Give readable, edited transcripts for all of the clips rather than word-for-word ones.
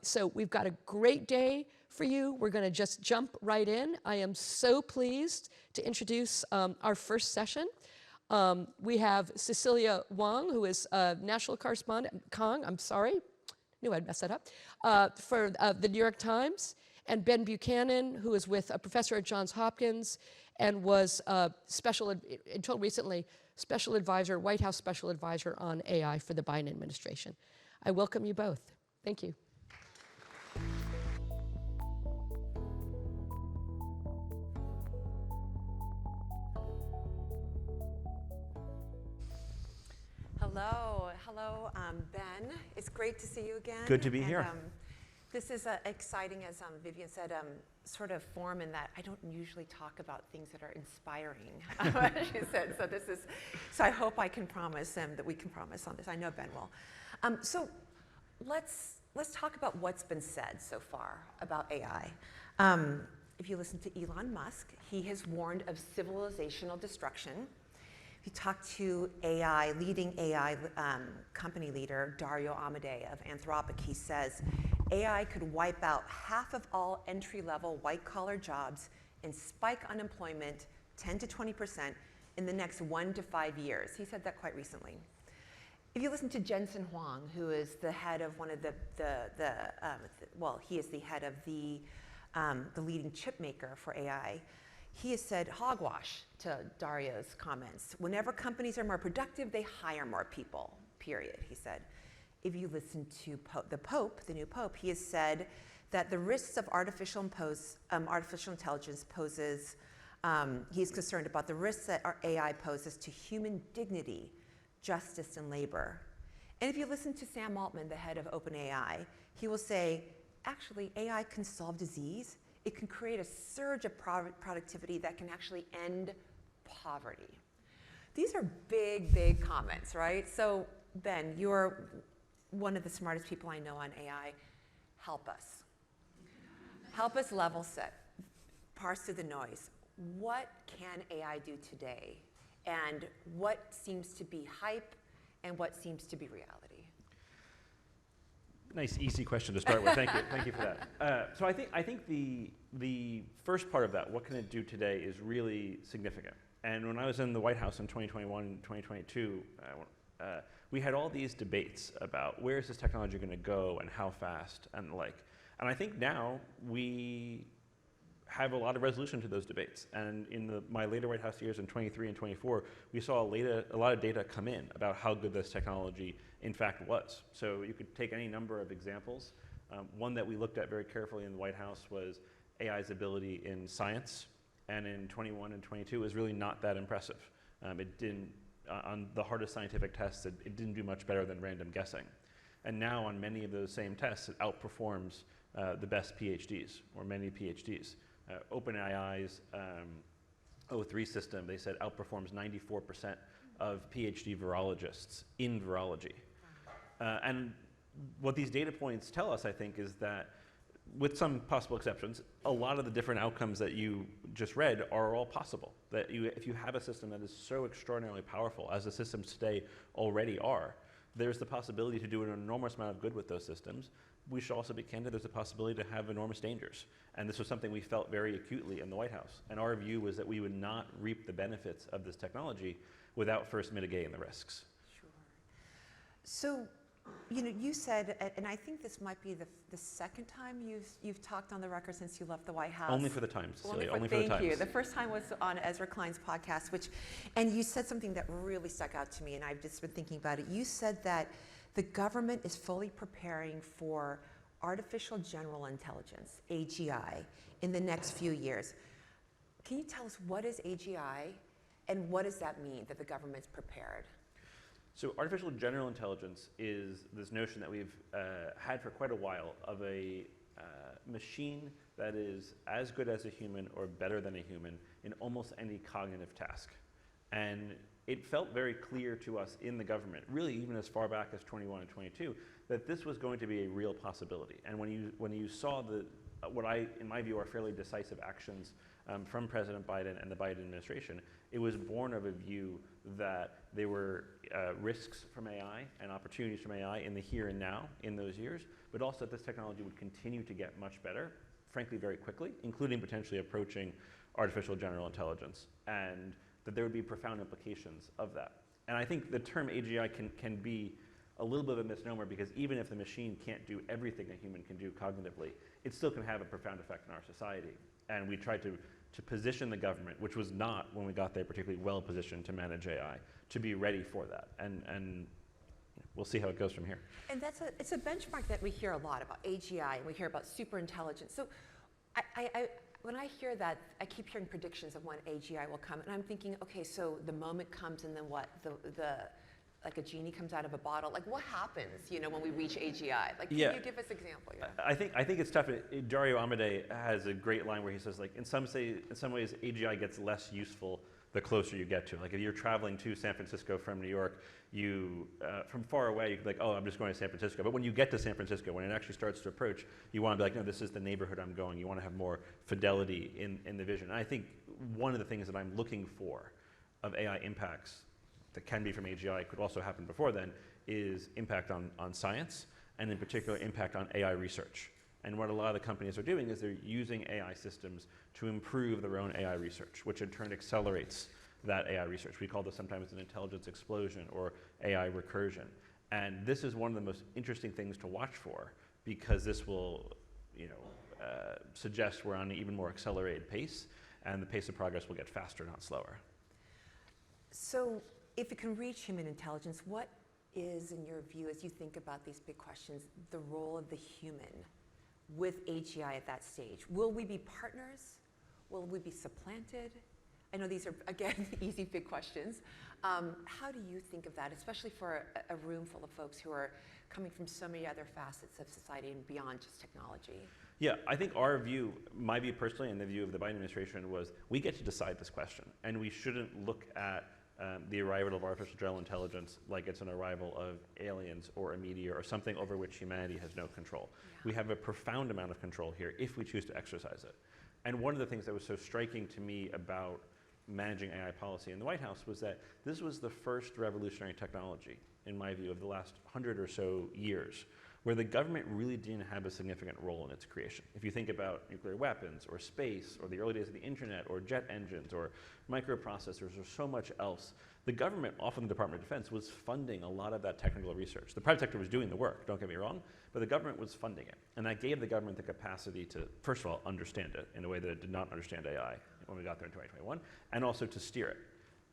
So we've got a great day for you. We're going to just jump right in. I am so pleased to introduce our first session. We have Cecilia Wang, who is a national correspondent, knew I'd mess that up, for the New York Times, and Ben Buchanan, who is with a professor at Johns Hopkins and was until recently, special advisor, White House special advisor on AI for the Biden administration. I welcome you both. Thank you. Hello, Ben. It's great to see you again. Good to be here. This is exciting, as Vivian said, sort of form in that I don't usually talk about things that are inspiring, she said. So I hope I can promise that we can promise on this. I know Ben will. So let's talk about what's been said so far about AI. If you listen to Elon Musk, he has warned of civilizational destruction. If you talk to leading AI company leader Dario Amodei of Anthropic, he says AI could wipe out half of all entry-level white-collar jobs and spike unemployment 10 to 20% in the next 1 to 5 years. He said that quite recently. If you listen to Jensen Huang, who is the head of one of he is the head of the leading chip maker for AI, he has said hogwash to Dario's comments. Whenever companies are more productive, they hire more people, period, he said. If you listen to the new Pope, he has said that the risks of artificial intelligence poses, he's concerned about the risks that our AI poses to human dignity, justice, and labor. And if you listen to Sam Altman, the head of OpenAI, he will say, actually, AI can solve disease. It can create a surge of productivity that can actually end poverty. These are big, big comments, right? So, Ben, you're one of the smartest people I know on AI. Help us. Help us level set, parse through the noise. What can AI do today? And what seems to be hype and what seems to be reality? Nice, easy question to start with. Thank you for that. So I think the first part of that, what can it do today, is really significant. And when I was in the White House in 2021 and 2022, we had all these debates about where is this technology going to go and how fast and the like. And I think now we have a lot of resolution to those debates. And in my later White House years in 23 and 24, we saw a lot of data come in about how good this technology in fact was. So you could take any number of examples. One that we looked at very carefully in the White House was AI's ability in science. And in 21 and 22, it was really not that impressive. It didn't, on the hardest scientific tests, it didn't do much better than random guessing. And now on many of those same tests, it outperforms the best PhDs, or many PhDs. OpenAI's O3 system, they said, outperforms 94% of PhD virologists in virology. And what these data points tell us, I think, is that, with some possible exceptions, a lot of the different outcomes that you just read are all possible. That if you have a system that is so extraordinarily powerful, as the systems today already are, there's the possibility to do an enormous amount of good with those systems. We should also be candid, there's a possibility to have enormous dangers. And this was something we felt very acutely in the White House. And our view was that we would not reap the benefits of this technology without first mitigating the risks. Sure. So, you said, and I think this might be the second time you've talked on the record since you left the White House. Only for the Times, Cecilia. Only for the Times. Thank you. The first time was on Ezra Klein's podcast, and you said something that really stuck out to me, and I've just been thinking about it. You said that the government is fully preparing for artificial general intelligence, AGI, in the next few years. Can you tell us what is AGI, and what does that mean, that the government's prepared? So artificial general intelligence is this notion that we've had for quite a while of a machine that is as good as a human or better than a human in almost any cognitive task. And it felt very clear to us in the government, really even as far back as 21 and 22, that this was going to be a real possibility. And when you saw what in my view, are fairly decisive actions from President Biden and the Biden administration, it was born of a view that there were risks from AI and opportunities from AI in the here and now in those years, but also that this technology would continue to get much better, frankly, very quickly, including potentially approaching artificial general intelligence, and that there would be profound implications of that. And I think the term AGI can be a little bit of a misnomer, because even if the machine can't do everything a human can do cognitively, it still can have a profound effect on our society. And we tried to position the government, which was not, when we got there, particularly well positioned to manage AI, to be ready for that. And we'll see how it goes from here. And it's a benchmark that we hear a lot about, AGI, and we hear about super intelligence. So when I hear that, I keep hearing predictions of when AGI will come, and I'm thinking, okay, so the moment comes, and then what? Like a genie comes out of a bottle. Like, what happens, when we reach AGI? Like, can you give us an example? Yeah. I think it's tough. Dario Amodei has a great line where he says, like, in some ways, AGI gets less useful the closer you get to it. Like, if you're traveling to San Francisco from New York, you from far away, you can be like, oh, I'm just going to San Francisco. But when you get to San Francisco, when it actually starts to approach, you want to be like, no, this is the neighborhood I'm going. You want to have more fidelity in the vision. And I think one of the things that I'm looking for of AI impacts that can be from AGI, could also happen before then, is impact on science, and in particular impact on AI research. And what a lot of the companies are doing is they're using AI systems to improve their own AI research, which in turn accelerates that AI research. We call this sometimes an intelligence explosion or AI recursion. And this is one of the most interesting things to watch for, because this will suggest we're on an even more accelerated pace, and the pace of progress will get faster, not slower. So if it can reach human intelligence, what is, in your view, as you think about these big questions, the role of the human with AGI at that stage? Will we be partners? Will we be supplanted? I know these are, again, easy big questions. How do you think of that, especially for a room full of folks who are coming from so many other facets of society and beyond just technology? Yeah, I think our view, my view personally, and the view of the Biden administration, was we get to decide this question, and we shouldn't look at the arrival of artificial general intelligence like it's an arrival of aliens or a meteor or something over which humanity has no control. Yeah. We have a profound amount of control here if we choose to exercise it. And one of the things that was so striking to me about managing AI policy in the White House was that this was the first revolutionary technology, in my view, of the last 100 or so years, where the government really didn't have a significant role in its creation. If you think about nuclear weapons or space or the early days of the internet or jet engines or microprocessors or so much else, the government, often the Department of Defense, was funding a lot of that technical research. The private sector was doing the work, don't get me wrong, but the government was funding it. And that gave the government the capacity to, first of all, understand it in a way that it did not understand AI when we got there in 2021, and also to steer it.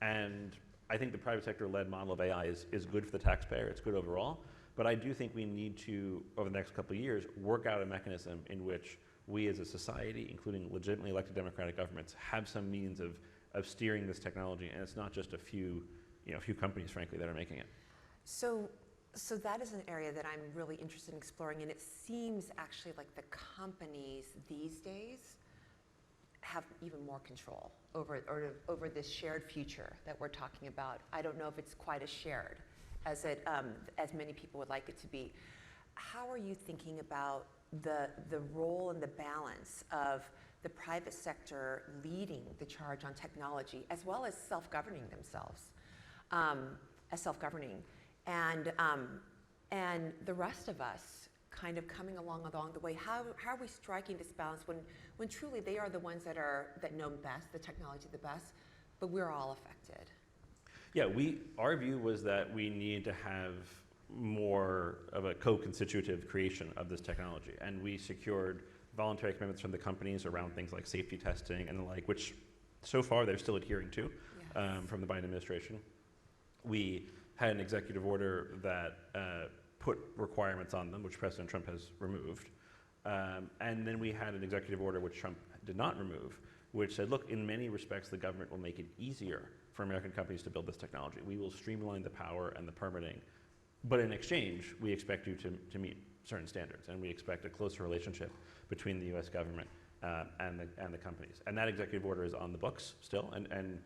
And I think the private sector-led model of AI is good for the taxpayer, it's good overall, but I do think we need to, over the next couple of years, work out a mechanism in which we as a society, including legitimately elected democratic governments, have some means of steering this technology, and it's not just a few companies, frankly, that are making it. So that is an area that I'm really interested in exploring, and it seems actually like the companies these days have even more control over this shared future that we're talking about. I don't know if it's quite as shared as many people would like it to be. How are you thinking about the role and the balance of the private sector leading the charge on technology, as well as self-governing themselves, and the rest of us kind of coming along the way? How are we striking this balance when truly they are the ones that know best, the technology the best, but we're all affected? Yeah, our view was that we need to have more of a co-constitutive creation of this technology, and we secured voluntary commitments from the companies around things like safety testing and the like, which so far they're still adhering to. Yes. From the Biden administration. We had an executive order that put requirements on them, which President Trump has removed, and then we had an executive order which Trump did not remove, which said, look, in many respects the government will make it easier for American companies to build this technology. We will streamline the power and the permitting, but in exchange, we expect you to meet certain standards, and we expect a closer relationship between the U.S. government and the companies. And that executive order is on the books still, and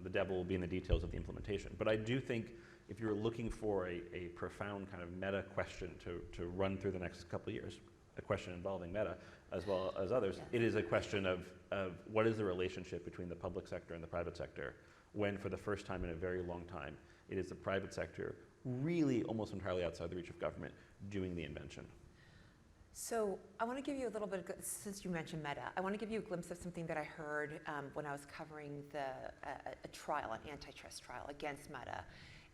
the devil will be in the details of the implementation. But I do think if you're looking for a profound kind of meta question to run through the next couple of years, a question involving Meta as well as others, it is a question of what is the relationship between the public sector and the private sector when for the first time in a very long time, it is the private sector really almost entirely outside the reach of government doing the invention. So I want to give you a little bit, since you mentioned Meta, I want to give you a glimpse of something that I heard when I was covering a trial, an antitrust trial against Meta.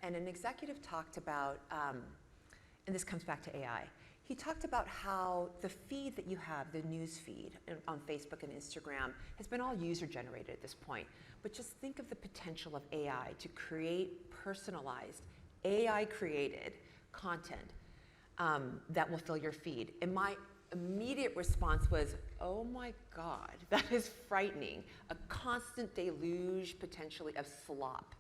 And an executive talked about, and this comes back to AI, he talked about how the feed that you have, the news feed on Facebook and Instagram, has been all user generated at this point. But just think of the potential of AI to create personalized, AI created content that will fill your feed. And my immediate response was, oh my God, that is frightening. A constant deluge potentially of slop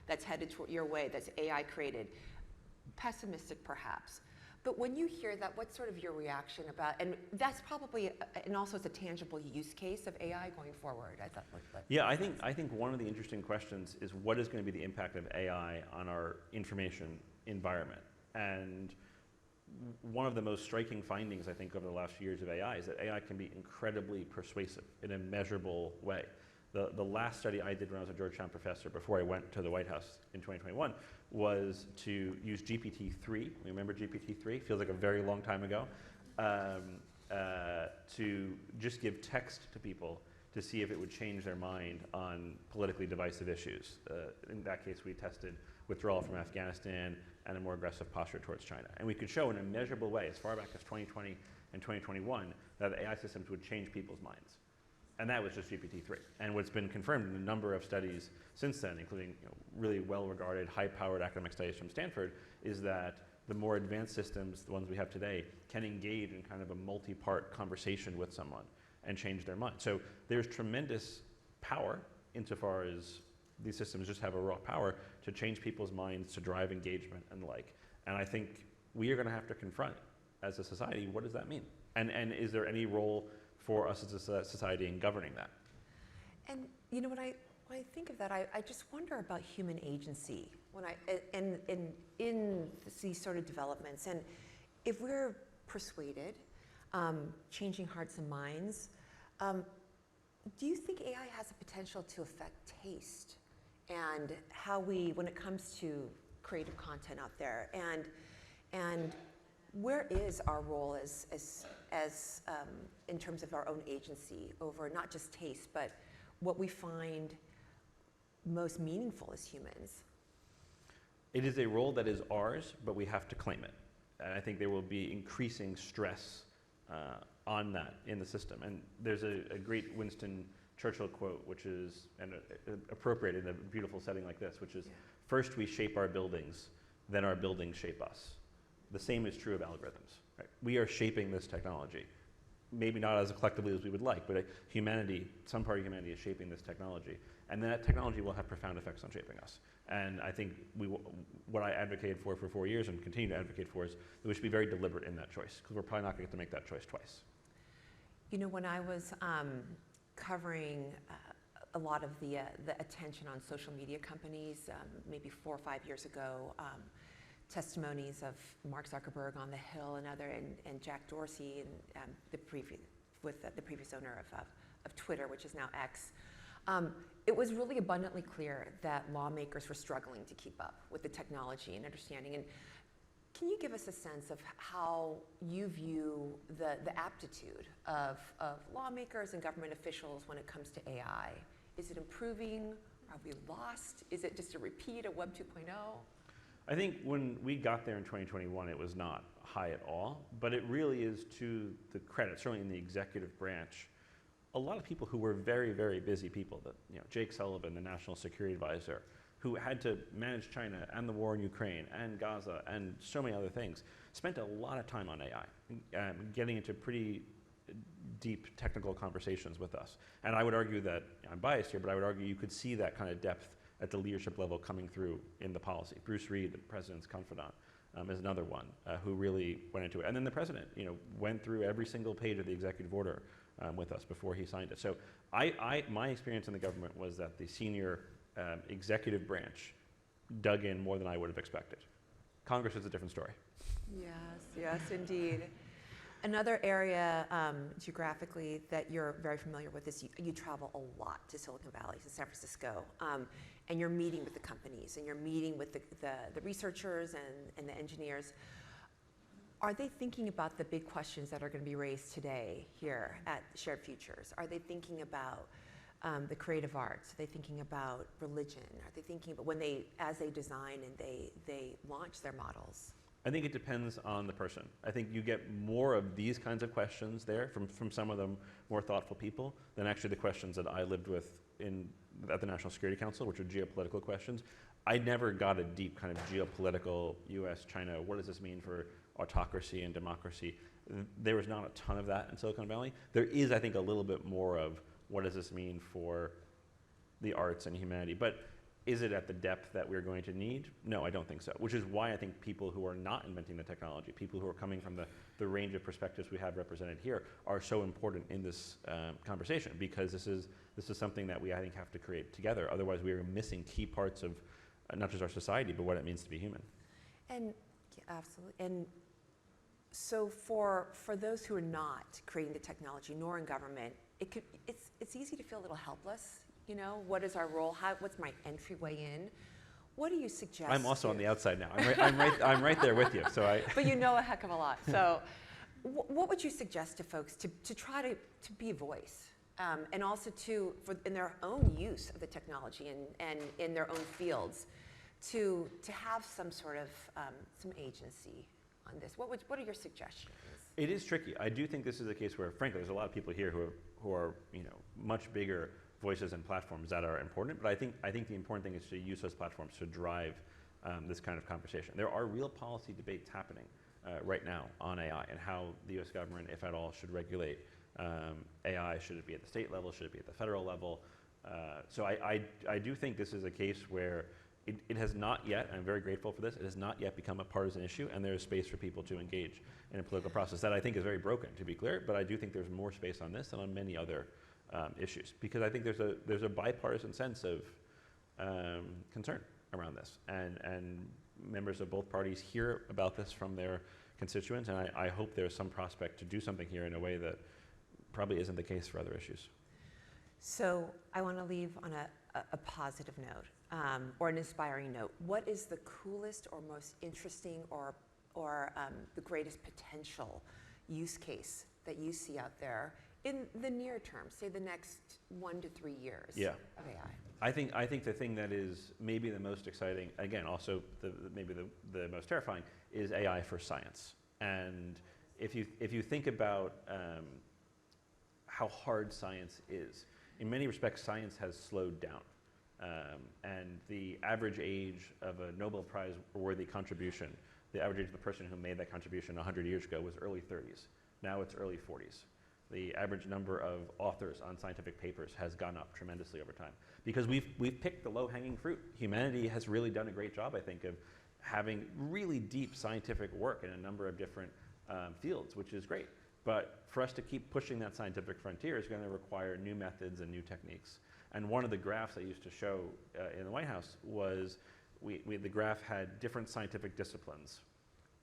that's headed toward your way, that's AI created. Pessimistic perhaps. But when you hear that, what's sort of your reaction about, and that's probably, and also it's a tangible use case of AI going forward, I thought. Yeah, I think one of the interesting questions is what is going to be the impact of AI on our information environment? And one of the most striking findings, I think, over the last few years of AI is that AI can be incredibly persuasive in a measurable way. The last study I did when I was a Georgetown professor before I went to the White House in 2021 was to use GPT-3. Remember GPT-3? Feels like a very long time ago. To just give text to people to see if it would change their mind on politically divisive issues. In that case, we tested withdrawal from Afghanistan and a more aggressive posture towards China. And we could show in a measurable way, as far back as 2020 and 2021, that the AI systems would change people's minds. And that was just GPT-3. And what's been confirmed in a number of studies since then, including really well-regarded, high-powered academic studies from Stanford, is that the more advanced systems, the ones we have today, can engage in kind of a multi-part conversation with someone and change their mind. So there's tremendous power insofar as these systems just have a raw power to change people's minds, to drive engagement and the like. And I think we are going to have to confront, as a society, what does that mean? And is there any role for us as a society in governing that? And you know, when I think of that, I just wonder about human agency in these sort of developments. And if we're persuaded, changing hearts and minds, do you think AI has the potential to affect taste and how we, when it comes to creative content out there, and where is our role as in terms of our own agency over not just taste, but what we find most meaningful as humans? It is a role that is ours, but we have to claim it. And I think there will be increasing stress on that in the system. And there's a great Winston Churchill quote, which is appropriate in a beautiful setting like this, which is, first we shape our buildings, then our buildings shape us. The same is true of algorithms. Right? We are shaping this technology. Maybe not as collectively as we would like, but humanity, some part of humanity is shaping this technology. And that technology will have profound effects on shaping us. And I think what I advocated for 4 years and continue to advocate for is that we should be very deliberate in that choice, because we're probably not going to get to make that choice twice. You know, when I was covering a lot of the attention on social media companies, maybe 4 or 5 years ago, testimonies of Mark Zuckerberg on the Hill and Jack Dorsey and the previous owner of Twitter, which is now X. It was really abundantly clear that lawmakers were struggling to keep up with the technology and understanding. And can you give us a sense of how you view the aptitude of lawmakers and government officials when it comes to AI? Is it improving? Are we lost? Is it just a repeat of Web 2.0? I think when we got there in 2021, it was not high at all, but it really is to the credit, certainly in the executive branch, a lot of people who were very, very busy people, Jake Sullivan, the National Security Advisor, who had to manage China and the war in Ukraine and Gaza and so many other things, spent a lot of time on AI, getting into pretty deep technical conversations with us. And I would argue that, I'm biased here, but I would argue you could see that kind of depth at the leadership level coming through in the policy. Bruce Reed, the president's confidant, is another one who really went into it. And then the president, went through every single page of the executive order with us before he signed it. So my experience in the government was that the senior executive branch dug in more than I would have expected. Congress is a different story. Yes, indeed. Another area geographically that you're very familiar with is you travel a lot to Silicon Valley, to San Francisco, and you're meeting with the companies and you're meeting with the researchers and the engineers. Are they thinking about the big questions that are going to be raised today here at Shared Futures? Are they thinking about the creative arts? Are they thinking about religion? Are they thinking about as they design and they launch their models? I think it depends on the person. I think you get more of these kinds of questions there from some of the more thoughtful people than actually the questions that I lived with at the National Security Council, which are geopolitical questions. I never got a deep kind of geopolitical US, China, what does this mean for autocracy and democracy? There was not a ton of that in Silicon Valley. There is, I think, a little bit more of what does this mean for the arts and humanity. But is it at the depth that we're going to need? No, I don't think so, which is why I think people who are not inventing the technology, people who are coming from the range of perspectives we have represented here are so important in this conversation, because this is something that we, I think, have to create together. Otherwise, we are missing key parts of not just our society, but what it means to be human. And yeah, absolutely. And so for those who are not creating the technology, nor in government, it's easy to feel a little helpless. You know, what is our role? What's my entryway in? What do you suggest? I'm also on the outside now. I'm right there with you. So But you know a heck of a lot. So, what would you suggest to folks to try to be a voice, and also in their own use of the technology and in their own fields, to have some sort of some agency on this? What are your suggestions? it is tricky. I do think this is a case where, frankly, there's a lot of people here who are much bigger voices and platforms that are important, but I think the important thing is to use those platforms to drive this kind of conversation. There are real policy debates happening right now on AI and how the US government, if at all, should regulate AI. Should it be at the state level? Should it be at the federal level? So I do think this is a case where it has not yet, and I'm very grateful for this, it has not yet become a partisan issue, and there's space for people to engage in a political process that I think is very broken, to be clear, but I do think there's more space on this than on many other issues, because I think there's a bipartisan sense of concern around this, and members of both parties hear about this from their constituents, and I hope there's some prospect to do something here in a way that probably isn't the case for other issues. So I want to leave on a positive note, or an inspiring note. What is the coolest or most interesting or the greatest potential use case that you see out there in the near term, say the next 1 to 3 years of AI? I think the thing that is maybe the most exciting, again, also maybe the most terrifying, is AI for science. And if you think about how hard science is, in many respects, science has slowed down. And the average age of a Nobel Prize-worthy contribution, the average age of the person who made that contribution 100 years ago was early 30s. Now it's early 40s. The average number of authors on scientific papers has gone up tremendously over time because we've picked the low-hanging fruit. Humanity has really done a great job, I think, of having really deep scientific work in a number of different fields, which is great. But for us to keep pushing that scientific frontier is going to require new methods and new techniques. And one of the graphs I used to show in the White House was the graph had different scientific disciplines,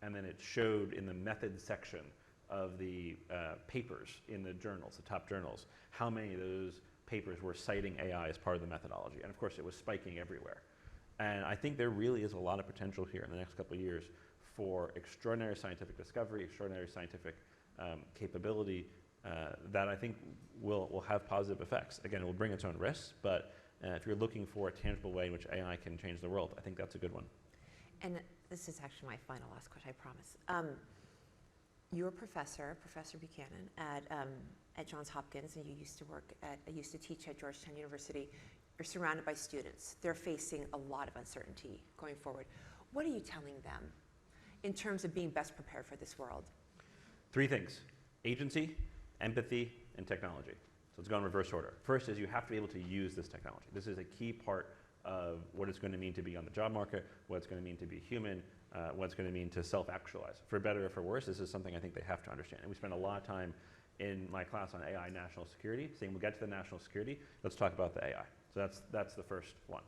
and then it showed in the methods section of the papers in the journals, the top journals, how many of those papers were citing AI as part of the methodology. And of course, it was spiking everywhere. And I think there really is a lot of potential here in the next couple of years for extraordinary scientific discovery, extraordinary scientific capability that I think will have positive effects. Again, it will bring its own risks, but if you're looking for a tangible way in which AI can change the world, I think that's a good one. And this is actually my last question, I promise. You're a professor, Professor Buchanan, at Johns Hopkins, and you used to teach at Georgetown University. You're surrounded by students. They're facing a lot of uncertainty going forward. What are you telling them in terms of being best prepared for this world? 3 things: agency, empathy, and technology. So let's go in reverse order. First is you have to be able to use this technology. This is a key part of what it's going to mean to be on the job market, what it's going to mean to be human, what it's going to mean to self-actualize. For better or for worse, this is something I think they have to understand. And we spend a lot of time in my class on AI national security, saying we'll get to the national security, let's talk about the AI. So that's the first one.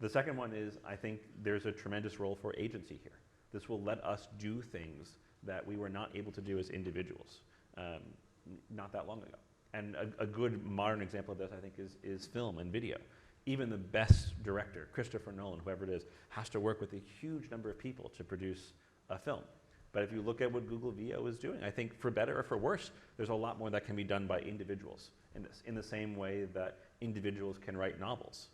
The second one is, I think there's a tremendous role for agency here. This will let us do things that we were not able to do as individuals not that long ago. And a good modern example of this, I think, is film and video. Even the best director, Christopher Nolan, whoever it is, has to work with a huge number of people to produce a film. But if you look at what Google VO is doing, I think for better or for worse, there's a lot more that can be done by individuals in this, in the same way that individuals can write novels.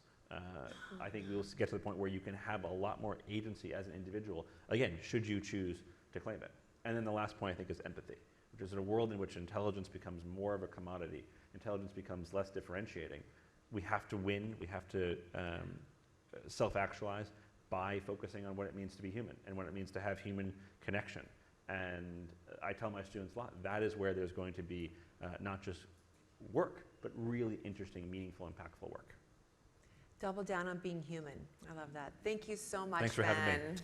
I think we'll get to the point where you can have a lot more agency as an individual, again, should you choose to claim it. And then the last point, I think, is empathy, which is in a world in which intelligence becomes more of a commodity, intelligence becomes less differentiating. We have to win, we have to self-actualize by focusing on what it means to be human and what it means to have human connection. And I tell my students a lot, that is where there's going to be not just work, but really interesting, meaningful, impactful work. Double down on being human. I love that. Thank you so much, Thanks for having me. Ben.